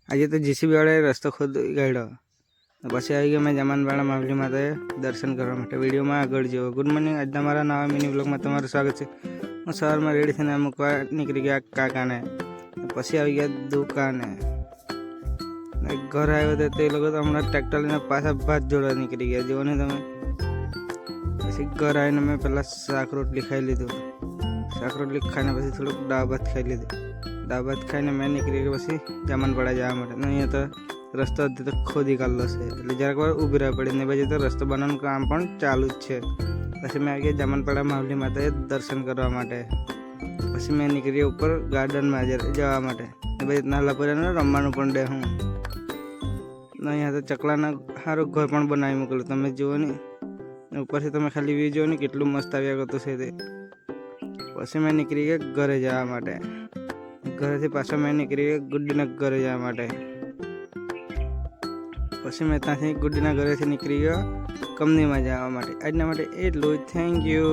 આજે તો જીસીબી વાળાએ રસ્તો ખોદી કાઢ્યો. પછી આવી ગયા મેં જમાનવાળા માવલી માતાએ દર્શન કરવા માટે. વિડીયોમાં આગળ જુઓ. Good morning. આજના મારા નવા મિની બ્લોગમાં તમારું સ્વાગત છે. હું સવારમાં રેડી થઈને મૂકવા નીકળી ગયા કાકાને. પછી આવી ગયા દુકાને. ઘર આવ્યો તો તે લોકો તો હમણાં ટ્રેક્ટર લઈને પાછા ભાત જોડવા નીકળી ગયા. જુઓ ને તમે. પછી ઘર આવીને મેં પહેલાં શાક રોટલી ખાઈ લીધું. શાક રોટલી ખાઈને પછી થોડુંક દાળ ભાત ખાઈ લીધું. દાળ ભાત ખાઈને મેં નીકળી ગયા પછી જમાનવાળા જવા માટે. અહીંયા તો રસ્તો હજી તો ખોદી કાઢલો છે, એટલે જરાક વાર ઊભી રહેવા પડે. ને બાજુ તો રસ્તો બનાવવાનું કામ પણ ચાલુ જ છે. પછી મેં આવી ગયા જમાનવાળા માવલી માતાએ દર્શન કરવા માટે. પછી મેં નીકળી ઉપર ગાર્ડનમાં જવા માટે. ને પછી નાલા પોરાને રમવાનું પણ દે હું. અહીંયા તો ચકલાના સારું ઘર પણ બનાવી મોકલું, તમે જુઓ ને. ઉપરથી તમે ખાલી વ્યૂ જુઓ ને કેટલું મસ્ત આવ્યા કરતું છે તે. પછી મેં નીકળી ગયા ઘરે જવા માટે. ઘરેથી પાછો મેં નીકળી ગયા ગુડ્ડીના ઘરે જવા માટે. પછી મેં ત્યાંથી ગુડ્ડીના ઘરેથી નીકળી ગયો કંપનીમાં જવા માટે. આજના માટે એટલું જ. Thank you.